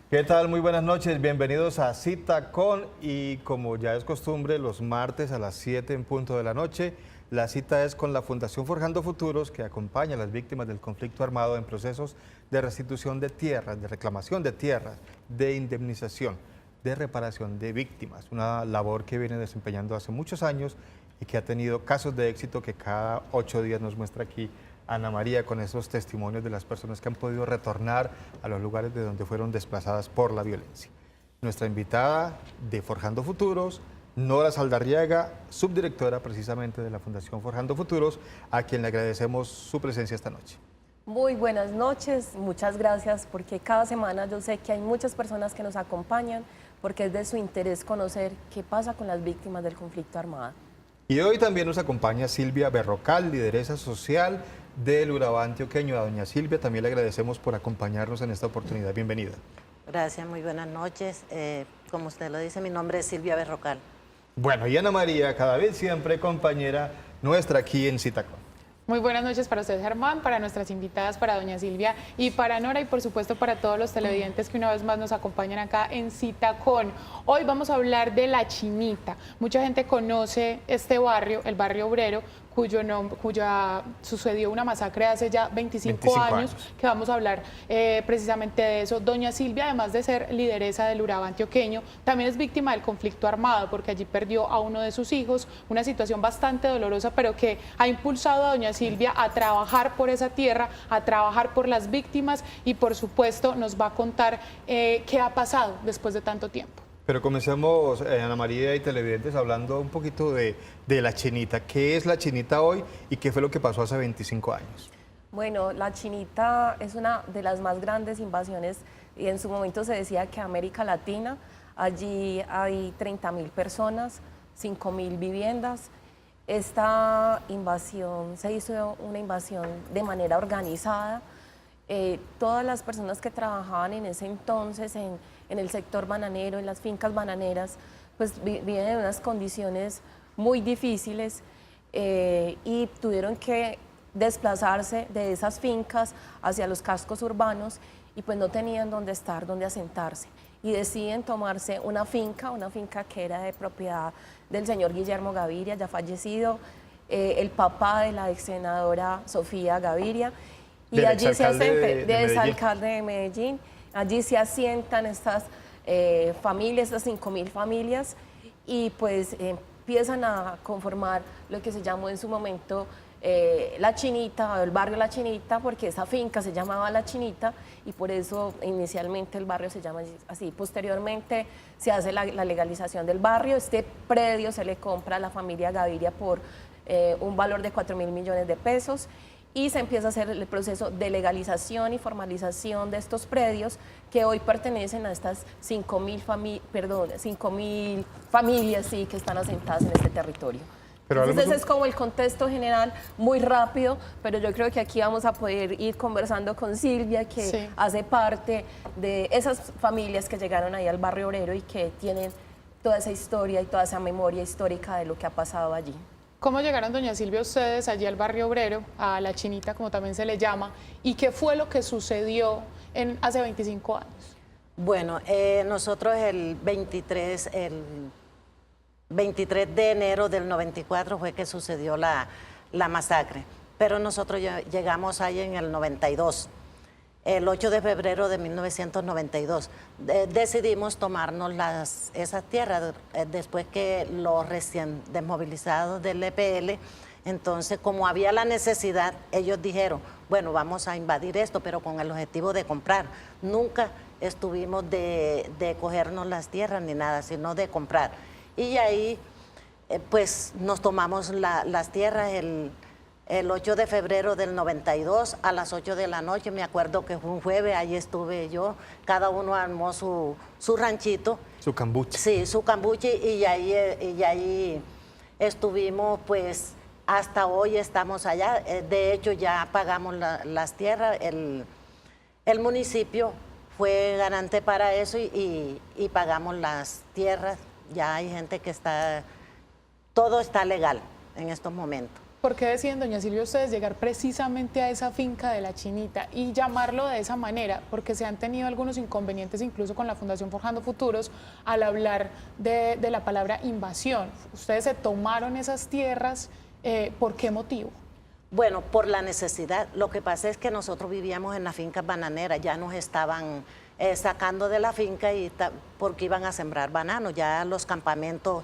¿Qué tal? Muy buenas noches, bienvenidos a Cita con, y como ya es costumbre, los martes a las 7 en punto de la noche, la cita es con la Fundación Forjando Futuros, que acompaña a las víctimas del conflicto armado en procesos de restitución de tierras, de reclamación de tierras, de indemnización, de reparación de víctimas, una labor que viene desempeñando hace muchos años y que ha tenido casos de éxito que cada 8 días nos muestra aquí Ana María, con esos testimonios de las personas que han podido retornar a los lugares de donde fueron desplazadas por la violencia. Nuestra invitada de Forjando Futuros, Nora Saldarriaga, subdirectora precisamente de la Fundación Forjando Futuros, a quien le agradecemos su presencia esta noche. Muy buenas noches, muchas gracias, porque cada semana yo sé que hay muchas personas que nos acompañan, porque es de su interés conocer qué pasa con las víctimas del conflicto armado. Y hoy también nos acompaña Silvia Berrocal, lideresa social del Urabá antioqueño. A doña Silvia también le agradecemos por acompañarnos en esta oportunidad. Bienvenida. Gracias, muy buenas noches. Como usted lo dice, mi nombre es Silvia Berrocal. Bueno, y Ana María, cada vez siempre compañera nuestra aquí en Citacón. Muy buenas noches para usted, Germán, para nuestras invitadas, para doña Silvia y para Nora, y por supuesto para todos los televidentes que una vez más nos acompañan acá en Cita Con. Hoy vamos a hablar de La Chinita. Mucha gente conoce este barrio, el barrio obrero, cuya sucedió una masacre hace ya 25 años, que vamos a hablar precisamente de eso. Doña Silvia, además de ser lideresa del Urabá antioqueño, también es víctima del conflicto armado, porque allí perdió a uno de sus hijos, una situación bastante dolorosa, pero que ha impulsado a doña Silvia a trabajar por esa tierra, a trabajar por las víctimas, y por supuesto nos va a contar qué ha pasado después de tanto tiempo. Pero comencemos, Ana María y televidentes, hablando un poquito de La Chinita. ¿Qué es La Chinita hoy y qué fue lo que pasó hace 25 años? Bueno, La Chinita es una de las más grandes invasiones, y en su momento se decía que América Latina, allí hay 30.000 personas, 5.000 viviendas. Esta invasión se hizo una invasión de manera organizada. Todas las personas que trabajaban en ese entonces en el sector bananero, en las fincas bananeras, pues viven en unas condiciones muy difíciles y tuvieron que desplazarse de esas fincas hacia los cascos urbanos, y pues no tenían dónde estar, dónde asentarse, y deciden tomarse una finca que era de propiedad del señor Guillermo Gaviria, ya fallecido, el papá de la ex senadora Sofía Gaviria, y allí se asientan, del exalcalde de Medellín, allí se asientan estas familias, estas 5.000 familias, y pues empiezan a conformar lo que se llamó en su momento La Chinita, el barrio La Chinita, porque esa finca se llamaba La Chinita y por eso inicialmente el barrio se llama así. Posteriormente se hace la legalización del barrio. Este predio se le compra a la familia Gaviria por un valor de 4.000 millones de pesos, y se empieza a hacer el proceso de legalización y formalización de estos predios que hoy pertenecen a estas 5.000 familias, sí, que están asentadas en este territorio. Entonces ese es como el contexto general, muy rápido, pero yo creo que aquí vamos a poder ir conversando con Silvia, que hace parte de esas familias que llegaron ahí al barrio obrero y que tienen toda esa historia y toda esa memoria histórica de lo que ha pasado allí. ¿Cómo llegaron, doña Silvia, ustedes allí al barrio obrero, a La Chinita, como también se le llama, y qué fue lo que sucedió hace 25 años? Bueno, nosotros el 23 de enero del 94 fue que sucedió la masacre, pero nosotros ya llegamos ahí en el 92. El 8 de febrero de 1992 decidimos tomarnos esas tierras después que los recién desmovilizados del EPL, entonces como había la necesidad, ellos dijeron, bueno, vamos a invadir esto, pero con el objetivo de comprar. Nunca estuvimos de cogernos las tierras ni nada, sino de comprar. Y ahí pues nos tomamos las tierras el 8 de febrero del 92 a las 8 de la noche, me acuerdo que fue un jueves, ahí estuve yo, cada uno armó su ranchito. Su cambuche. Sí, su cambuche, y ahí estuvimos, pues hasta hoy estamos allá. De hecho ya pagamos las tierras, el municipio fue garante para eso y pagamos las tierras. Ya hay gente que todo está legal en estos momentos. ¿por qué deciden, doña Silvia, ustedes llegar precisamente a esa finca de La Chinita y llamarlo de esa manera? Porque se han tenido algunos inconvenientes incluso con la Fundación Forjando Futuros al hablar de la palabra invasión. Ustedes se tomaron esas tierras, ¿por qué motivo? Bueno, por la necesidad. Lo que pasa es que nosotros vivíamos en las fincas bananeras, ya nos estaban sacando de la finca porque iban a sembrar bananos, ya los campamentos,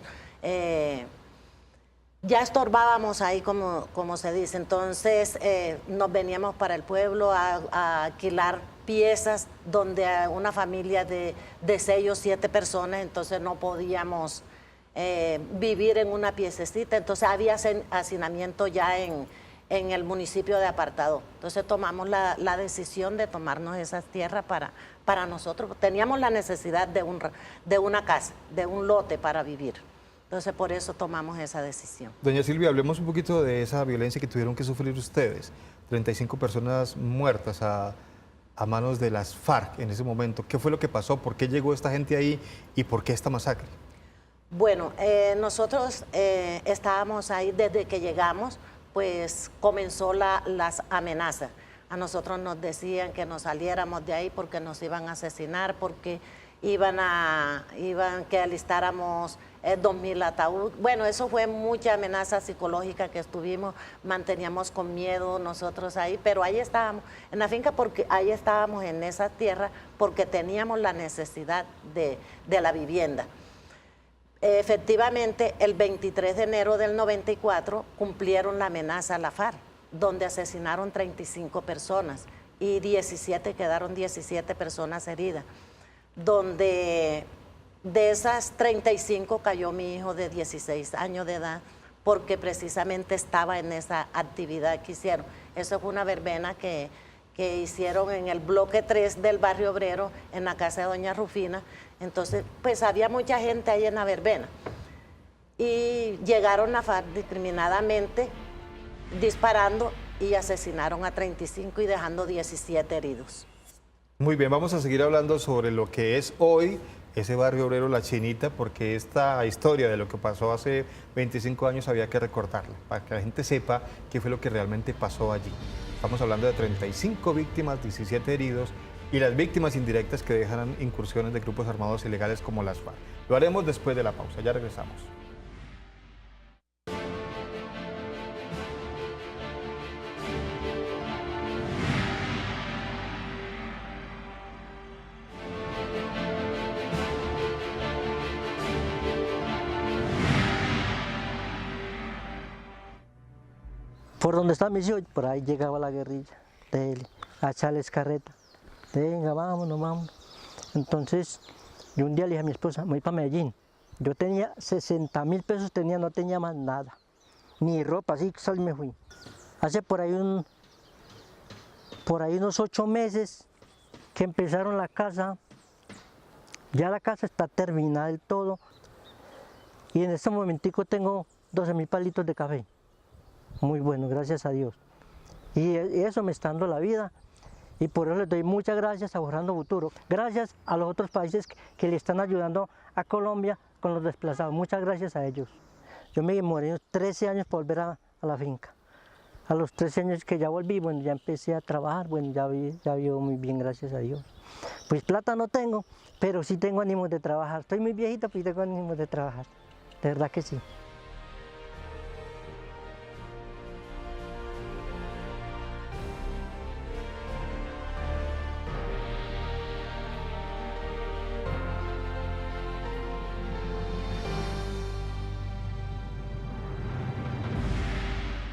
ya estorbábamos ahí, como se dice. Entonces nos veníamos para el pueblo a alquilar piezas donde una familia de 6 o 7 personas, entonces no podíamos vivir en una piececita, entonces había hacinamiento ya en el municipio de Apartadó. Entonces tomamos la decisión de tomarnos esas tierras para nosotros. Teníamos la necesidad de una casa, de un lote para vivir. Entonces por eso tomamos esa decisión. Doña Silvia, hablemos un poquito de esa violencia que tuvieron que sufrir ustedes. 35 personas muertas a manos de las FARC en ese momento. ¿Qué fue lo que pasó? ¿Por qué llegó esta gente ahí y por qué esta masacre? Bueno, nosotros estábamos ahí desde que llegamos, pues comenzó las amenazas. A nosotros nos decían que nos saliéramos de ahí porque nos iban a asesinar, porque iban que alistáramos 2.000 ataúdes. Bueno, eso fue mucha amenaza psicológica que manteníamos con miedo nosotros ahí, pero ahí estábamos en la finca, porque ahí estábamos en esa tierra porque teníamos la necesidad de la vivienda. Efectivamente, el 23 de enero del 94 cumplieron la amenaza a la FARC, donde asesinaron 35 personas y quedaron 17 personas heridas, donde de esas 35 cayó mi hijo de 16 años de edad, porque precisamente estaba en esa actividad que hicieron. Eso fue una verbena que hicieron en el bloque 3 del barrio obrero, en la casa de doña Rufina. Entonces, pues había mucha gente ahí en la verbena. Y llegaron a FARC discriminadamente, disparando, y asesinaron a 35 y dejando 17 heridos. Muy bien, vamos a seguir hablando sobre lo que es hoy ese barrio obrero La Chinita, porque esta historia de lo que pasó hace 25 años había que recordarla, para que la gente sepa qué fue lo que realmente pasó allí. Estamos hablando de 35 víctimas, 17 heridos, y las víctimas indirectas que dejan incursiones de grupos armados ilegales como las FARC. Lo haremos después de la pausa, ya regresamos. Por donde está mi hijos, por ahí llegaba la guerrilla de él, a echarles carreta. Venga, vámonos, vámonos. Entonces, yo un día le dije a mi esposa, me voy para Medellín. Yo tenía 60.000 pesos, no tenía más nada. Ni ropa, así que salí y me fui. Hace por ahí unos 8 meses que empezaron la casa. Ya la casa está terminada del todo. Y en este momentico tengo 12.000 palitos de café. Muy bueno, gracias a Dios. Y eso me está dando la vida. Y por eso les doy muchas gracias a Forjando Futuro. Gracias a los otros países que le están ayudando a Colombia con los desplazados. Muchas gracias a ellos. Yo me demoré 13 años para volver a la finca. A los 13 años que ya volví, bueno, ya empecé a trabajar, bueno, ya vivo muy bien, gracias a Dios. Pues plata no tengo, pero sí tengo ánimos de trabajar. Estoy muy viejita, pero tengo ánimos de trabajar. De verdad que sí.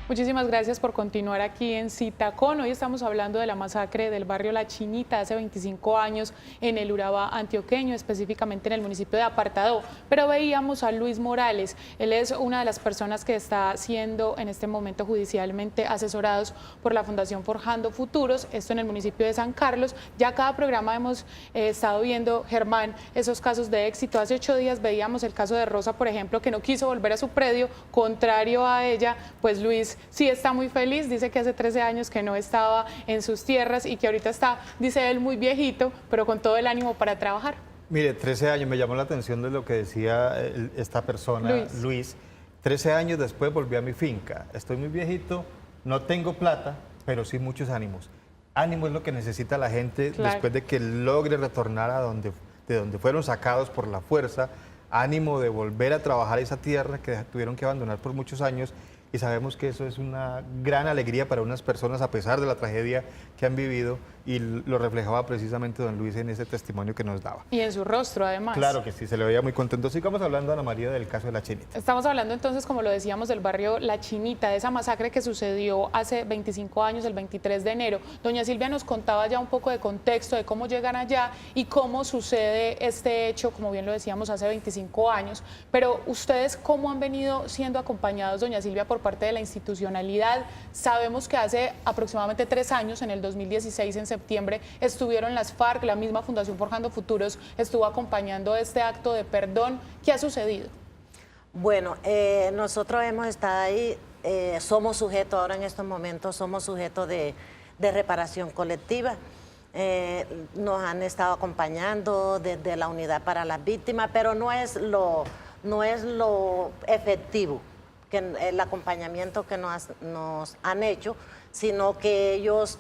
Muchísimas gracias por continuar aquí en Cita Con. Hoy estamos hablando de la masacre del barrio La Chinita hace 25 años en el Urabá antioqueño, específicamente en el municipio de Apartadó. Pero veíamos a Luis Morales. Él es una de las personas que está siendo en este momento judicialmente asesorados por la Fundación Forjando Futuros, esto en el municipio de San Carlos. Ya cada programa hemos estado viendo, Germán, esos casos de éxito. Hace 8 días veíamos el caso de Rosa, por ejemplo, que no quiso volver a su predio, contrario a ella, pues Luis sí está muy feliz, dice que hace 13 años que no estaba en sus tierras y que ahorita está, dice él, muy viejito, pero con todo el ánimo para trabajar. Mire, 13 años, me llamó la atención de lo que decía esta persona, Luis, 13 años después volví a mi finca. Estoy muy viejito, no tengo plata, pero sí muchos ánimos. Ánimo es lo que necesita la gente Claro. después de que logre retornar de donde fueron sacados por la fuerza. Ánimo de volver a trabajar esa tierra que tuvieron que abandonar por muchos años. Y sabemos que eso es una gran alegría para unas personas a pesar de la tragedia que han vivido, y lo reflejaba precisamente don Luis en ese testimonio que nos daba. Y en su rostro, además. Claro que sí, se le veía muy contento. Sigamos hablando, Ana María, del caso de la Chinita. Estamos hablando entonces, como lo decíamos, del barrio La Chinita, de esa masacre que sucedió hace 25 años, el 23 de enero. Doña Silvia nos contaba ya un poco de contexto de cómo llegan allá y cómo sucede este hecho, como bien lo decíamos, hace 25 años. Pero ustedes, ¿cómo han venido siendo acompañados, doña Silvia, por parte de la institucionalidad? Sabemos que hace aproximadamente 3 años, en el 2016, en septiembre, estuvieron las FARC, la misma Fundación Forjando Futuros estuvo acompañando este acto de perdón. ¿Qué ha sucedido? Bueno, nosotros hemos estado ahí, somos sujetos ahora en estos momentos, somos sujetos de reparación colectiva. Nos han estado acompañando desde la Unidad para las Víctimas, pero no es lo efectivo que el acompañamiento que nos han hecho, sino que ellos,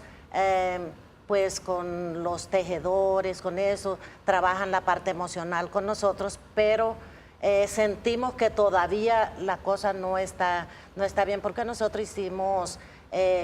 pues con los tejedores, con eso, trabajan la parte emocional con nosotros, pero sentimos que todavía la cosa no está bien, porque nosotros hicimos,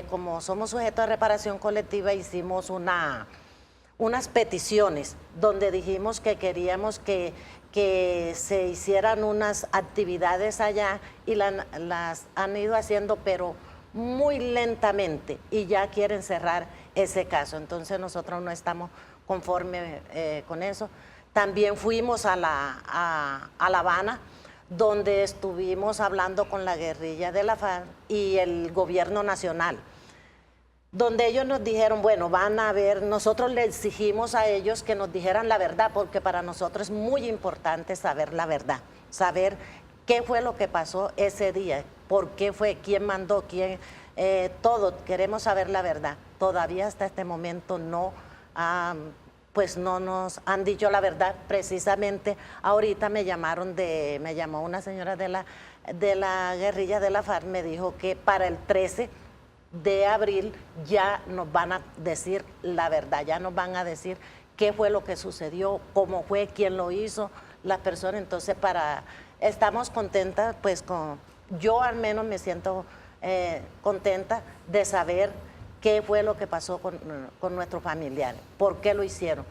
como somos sujetos de reparación colectiva, hicimos unas peticiones donde dijimos que queríamos que se hicieran unas actividades allá, y las han ido haciendo, pero muy lentamente, y ya quieren cerrar ese caso. Entonces nosotros no estamos conformes con eso. También fuimos a La Habana, donde estuvimos hablando con la guerrilla de la FARC y el gobierno nacional, donde ellos nos dijeron, bueno, van a ver, nosotros les exigimos a ellos que nos dijeran la verdad, porque para nosotros es muy importante saber la verdad, saber qué fue lo que pasó ese día, por qué fue, quién mandó, quién, todo, queremos saber la verdad. Todavía hasta este momento pues no nos han dicho la verdad. Precisamente ahorita me llamó una señora de la guerrilla de la FARC, me dijo que para el 13 de abril ya nos van a decir la verdad, ya nos van a decir qué fue lo que sucedió, cómo fue, quién lo hizo, las personas. Entonces estamos contentas, pues yo al menos me siento contenta de saber qué fue lo que pasó con nuestros familiares, por qué lo hicieron,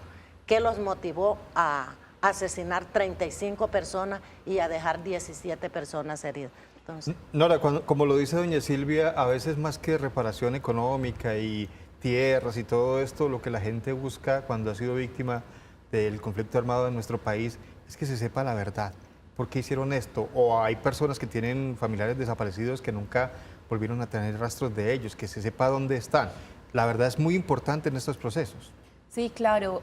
qué los motivó a asesinar 35 personas y a dejar 17 personas heridas. Entonces, Nora, como lo dice doña Silvia, a veces más que reparación económica y tierras y todo esto, lo que la gente busca cuando ha sido víctima del conflicto armado en nuestro país es que se sepa la verdad. ¿Por qué hicieron esto? O hay personas que tienen familiares desaparecidos que nunca volvieron a tener rastros de ellos, que se sepa dónde están. La verdad es muy importante en estos procesos. Sí, claro.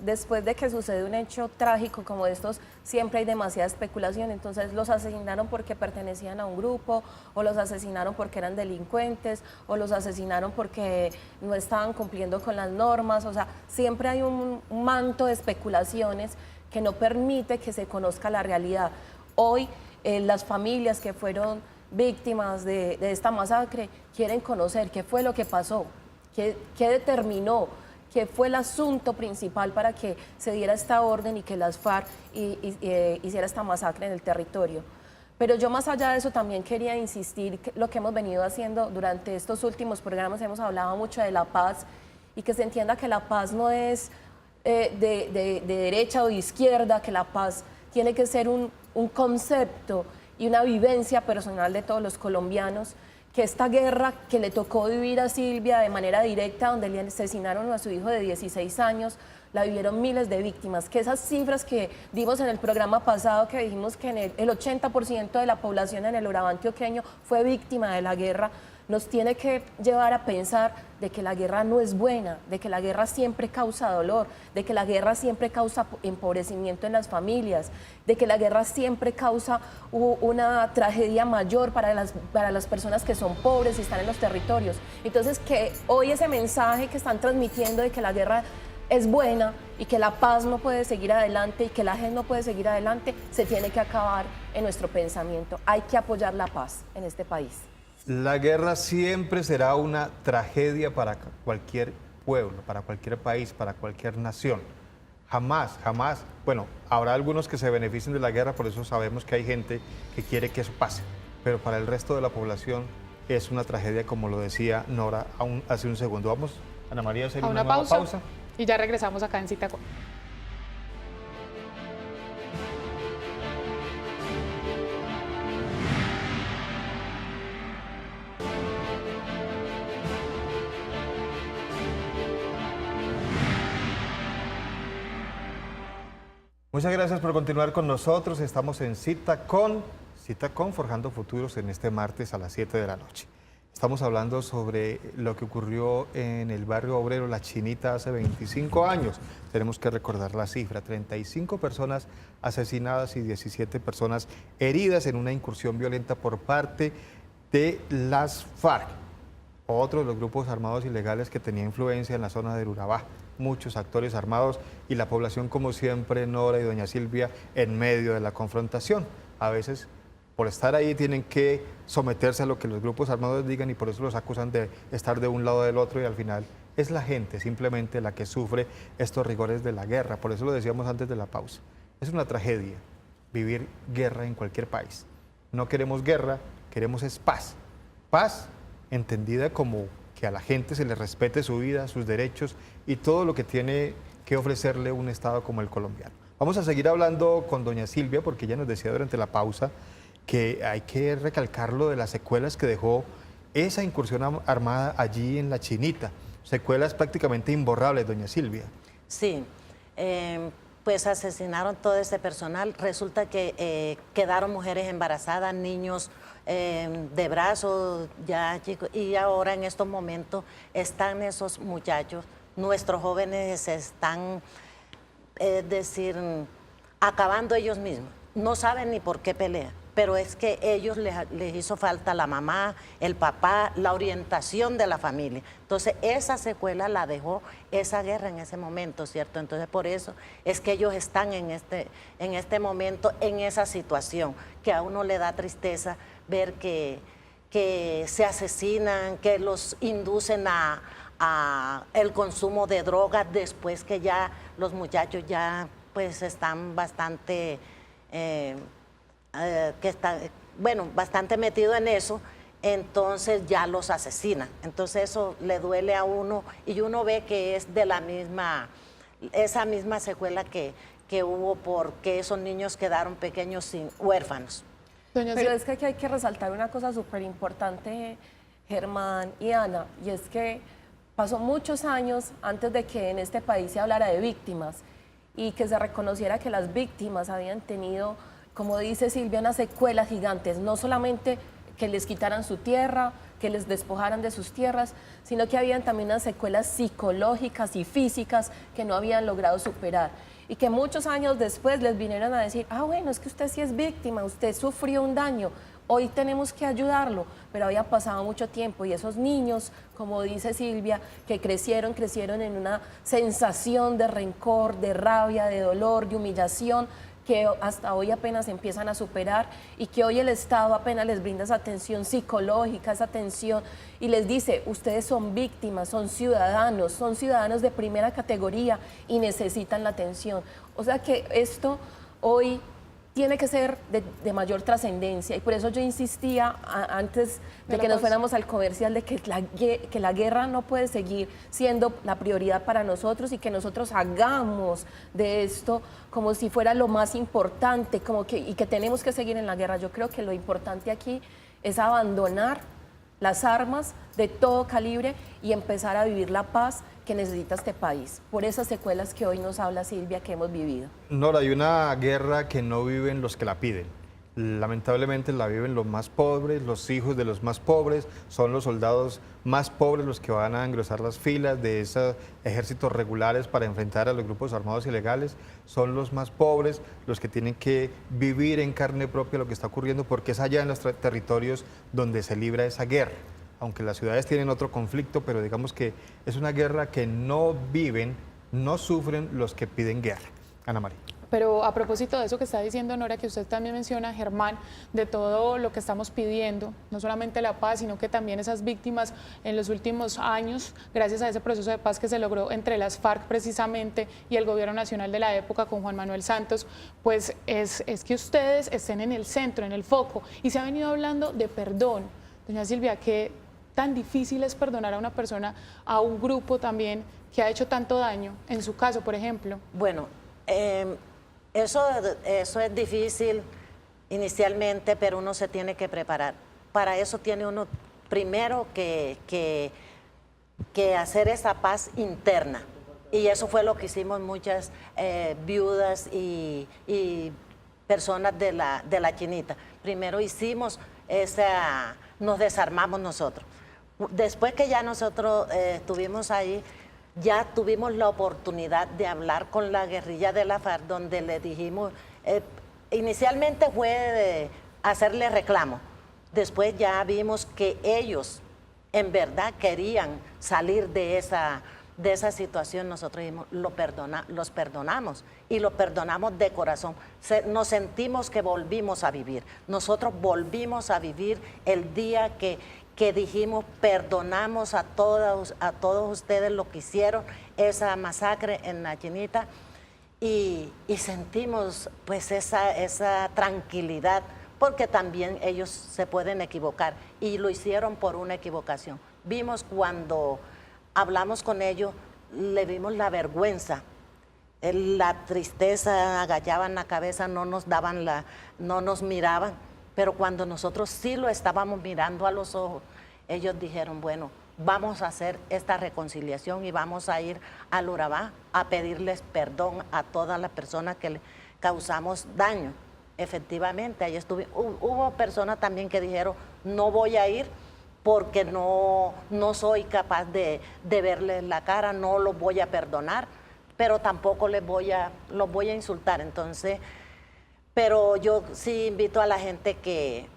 Después de que sucede un hecho trágico como estos, siempre hay demasiada especulación. Entonces los asesinaron porque pertenecían a un grupo, o los asesinaron porque eran delincuentes, o los asesinaron porque no estaban cumpliendo con las normas. O sea, siempre hay un manto de especulaciones que no permite que se conozca la realidad. Hoy las familias que fueron víctimas de esta masacre quieren conocer qué fue lo que pasó, qué determinó, qué fue el asunto principal para que se diera esta orden y que las FARC hiciera esta masacre en el territorio. Pero yo, más allá de eso, también quería insistir que lo que hemos venido haciendo durante estos últimos programas. Hemos hablado mucho de la paz, y que se entienda que la paz no es de derecha o de izquierda, que la paz tiene que ser un concepto y una vivencia personal de todos los colombianos, que esta guerra que le tocó vivir a Silvia de manera directa, donde le asesinaron a su hijo de 16 años, la vivieron miles de víctimas, que esas cifras que dimos en el programa pasado, que dijimos que el 80% de la población en el Urabá antioqueño fue víctima de la guerra, nos tiene que llevar a pensar de que la guerra no es buena, de que la guerra siempre causa dolor, de que la guerra siempre causa empobrecimiento en las familias, de que la guerra siempre causa una tragedia mayor para las personas que son pobres y están en los territorios. Entonces, que hoy ese mensaje que están transmitiendo de que la guerra es buena y que la paz no puede seguir adelante y que la gente no puede seguir adelante, se tiene que acabar en nuestro pensamiento. Hay que apoyar la paz en este país. La guerra siempre será una tragedia para cualquier pueblo, para cualquier país, para cualquier nación. Jamás, jamás, bueno, habrá algunos que se beneficien de la guerra, por eso sabemos que hay gente que quiere que eso pase, pero para el resto de la población es una tragedia, como lo decía Nora hace un segundo. Vamos, Ana María, a hacer A una una nueva pausa. y ya regresamos acá en Cita Con. Muchas gracias por continuar con nosotros. Estamos en Cita Con Forjando Futuros en este martes a las 7 de la noche. Estamos hablando sobre lo que ocurrió en el barrio obrero La Chinita hace 25 años. Tenemos que recordar la cifra, 35 personas asesinadas y 17 personas heridas en una incursión violenta por parte de las FARC, otro de los grupos armados ilegales que tenía influencia en la zona del Urabá. Muchos actores armados y la población, como siempre, Nora y doña Silvia, en medio de la confrontación. A veces, por estar ahí, tienen que someterse a lo que los grupos armados digan y por eso los acusan de estar de un lado del otro, y al final es la gente simplemente la que sufre estos rigores de la guerra. Por eso lo decíamos antes de la pausa. Es una tragedia vivir guerra en cualquier país. No queremos guerra, queremos es paz. Paz entendida como que a la gente se le respete su vida, sus derechos y todo lo que tiene que ofrecerle un Estado como el colombiano. Vamos a seguir hablando con doña Silvia, porque ella nos decía durante la pausa que hay que recalcar lo de las secuelas que dejó esa incursión armada allí en La Chinita. Secuelas prácticamente imborrables, doña Silvia. Sí, pues asesinaron todo ese personal. Resulta que quedaron mujeres embarazadas, niños de brazos, ya chicos, y ahora en estos momentos están esos muchachos, nuestros jóvenes se están, es decir, acabando ellos mismos. No saben ni por qué pelean, pero es que ellos les hizo falta la mamá, el papá, la orientación de la familia. Entonces esa secuela la dejó esa guerra en ese momento, ¿cierto? Entonces por eso es que ellos están en este momento, en esa situación, que a uno le da tristeza ver que se asesinan, que los inducen a el consumo de drogas después que ya los muchachos ya pues están bastante, bastante metidos en eso, entonces ya los asesinan. Entonces eso le duele a uno y uno ve que es de esa misma secuela que hubo porque esos niños quedaron pequeños huérfanos. Pero es que aquí hay que resaltar una cosa súper importante, Germán y Ana, y es que pasó muchos años antes de que en este país se hablara de víctimas y que se reconociera que las víctimas habían tenido, como dice Silvia, unas secuelas gigantes, no solamente que les quitaran su tierra, que les despojaran de sus tierras, sino que habían también unas secuelas psicológicas y físicas que no habían logrado superar. Y que muchos años después les vinieron a decir, bueno, es que usted sí es víctima, usted sufrió un daño, hoy tenemos que ayudarlo, pero había pasado mucho tiempo y esos niños, como dice Silvia, que crecieron en una sensación de rencor, de rabia, de dolor, de humillación, que hasta hoy apenas empiezan a superar y que hoy el Estado apenas les brinda esa atención psicológica, esa atención y les dice, ustedes son víctimas, son ciudadanos de primera categoría y necesitan la atención. O sea que esto hoy tiene que ser de mayor trascendencia y por eso yo insistía antes de que nos fuéramos al comercial de que la guerra no puede seguir siendo la prioridad para nosotros y que nosotros hagamos de esto como si fuera lo más importante y que tenemos que seguir en la guerra. Yo creo que lo importante aquí es abandonar las armas de todo calibre y empezar a vivir la paz que necesita este país, por esas secuelas que hoy nos habla Silvia que hemos vivido. Nora, hay una guerra que no viven los que la piden. Lamentablemente la viven los más pobres, los hijos de los más pobres, son los soldados más pobres los que van a engrosar las filas de esos ejércitos regulares para enfrentar a los grupos armados ilegales, son los más pobres los que tienen que vivir en carne propia lo que está ocurriendo porque es allá en los territorios donde se libra esa guerra. Aunque las ciudades tienen otro conflicto, pero digamos que es una guerra que no viven no sufren los que piden guerra. Ana María. Pero a propósito de eso que está diciendo Nora, que usted también menciona, Germán, de todo lo que estamos pidiendo, no solamente la paz, sino que también esas víctimas en los últimos años, gracias a ese proceso de paz que se logró entre las FARC precisamente y el gobierno nacional de la época con Juan Manuel Santos, pues es que ustedes estén en el centro, en el foco. Y se ha venido hablando de perdón. Doña Silvia, ¿qué tan difícil es perdonar a una persona, a un grupo también que ha hecho tanto daño? En su caso, por ejemplo. Bueno, eso es difícil inicialmente, pero uno se tiene que preparar. Para eso tiene uno primero que hacer esa paz interna. Y eso fue lo que hicimos muchas viudas y personas de la Chinita. Primero hicimos nos desarmamos nosotros. Después que ya nosotros estuvimos ahí, ya tuvimos la oportunidad de hablar con la guerrilla de la FARC, donde le dijimos, inicialmente fue de hacerle reclamo, después ya vimos que ellos en verdad querían salir de esa situación. Nosotros dijimos, los perdonamos y los perdonamos de corazón. Nos sentimos que volvimos a vivir. Nosotros volvimos a vivir el día que dijimos, perdonamos a todos ustedes lo que hicieron, esa masacre en la Chinita, y sentimos pues esa tranquilidad, porque también ellos se pueden equivocar, y lo hicieron por una equivocación. Vimos cuando hablamos con ellos, le vimos la vergüenza, la tristeza, agachaban la cabeza, no nos miraban. Pero cuando nosotros sí lo estábamos mirando a los ojos, ellos dijeron, bueno, vamos a hacer esta reconciliación y vamos a ir al Urabá a pedirles perdón a todas las personas que le causamos daño. Efectivamente, ahí hubo personas también que dijeron, no voy a ir porque no soy capaz de verles la cara, no los voy a perdonar, pero tampoco los voy a insultar. Entonces, pero yo sí invito a la gente que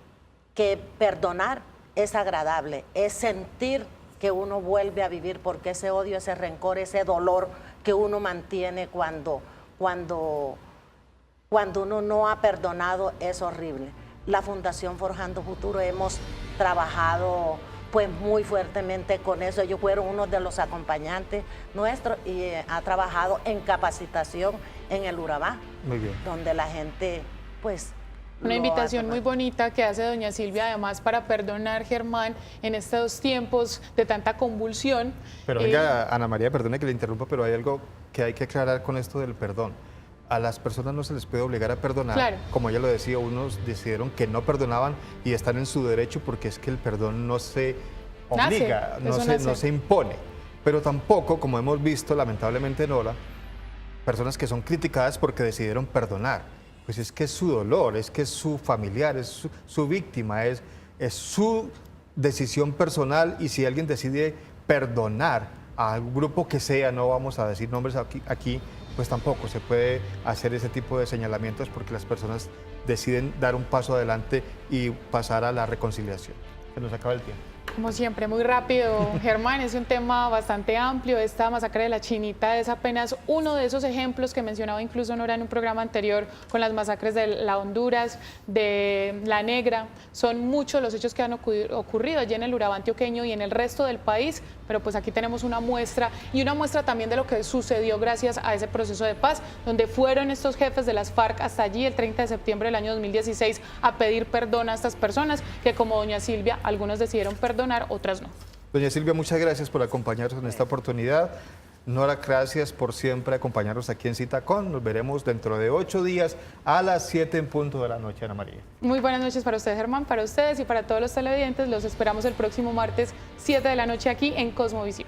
perdonar es agradable, es sentir que uno vuelve a vivir, porque ese odio, ese rencor, ese dolor que uno mantiene cuando uno no ha perdonado es horrible. La Fundación Forjando Futuro hemos trabajado pues muy fuertemente con eso. Ellos fueron uno de los acompañantes nuestros y ha trabajado en capacitación en el Urabá. Muy bien. Donde la gente pues... Una invitación muy bonita que hace doña Silvia, además, para perdonar, Germán, en estos tiempos de tanta convulsión. Pero venga, Ana María, perdone que le interrumpa, pero hay algo que hay que aclarar con esto del perdón. A las personas no se les puede obligar a perdonar. Claro. Como ella lo decía, unos decidieron que no perdonaban y están en su derecho, porque es que el perdón no se obliga, no se impone. Pero tampoco, como hemos visto lamentablemente en Ola, personas que son criticadas porque decidieron perdonar. Pues es que es su dolor, es que es su familiar, es su víctima, es su decisión personal, y si alguien decide perdonar a algún grupo que sea, no vamos a decir nombres aquí, pues tampoco se puede hacer ese tipo de señalamientos, porque las personas deciden dar un paso adelante y pasar a la reconciliación. Se nos acaba el tiempo. Como siempre, muy rápido, Germán, es un tema bastante amplio. Esta masacre de la Chinita es apenas uno de esos ejemplos que mencionaba incluso Nora en un programa anterior, con las masacres de la Honduras, de la Negra. Son muchos los hechos que han ocurrido allí en el Urabá antioqueño y en el resto del país, pero pues aquí tenemos una muestra, y una muestra también de lo que sucedió gracias a ese proceso de paz, donde fueron estos jefes de las FARC hasta allí el 30 de septiembre del año 2016 a pedir perdón a estas personas que, como doña Silvia, algunos decidieron perdonar, otras no. Doña Silvia, muchas gracias por acompañarnos en esta oportunidad. Nora, gracias por siempre acompañarnos aquí en Cita Con. Nos veremos dentro de 8 días a las 7 en punto de la noche, Ana María. Muy buenas noches para ustedes, Germán, para ustedes y para todos los televidentes. Los esperamos el próximo martes, 7 de la noche aquí en Cosmovisión.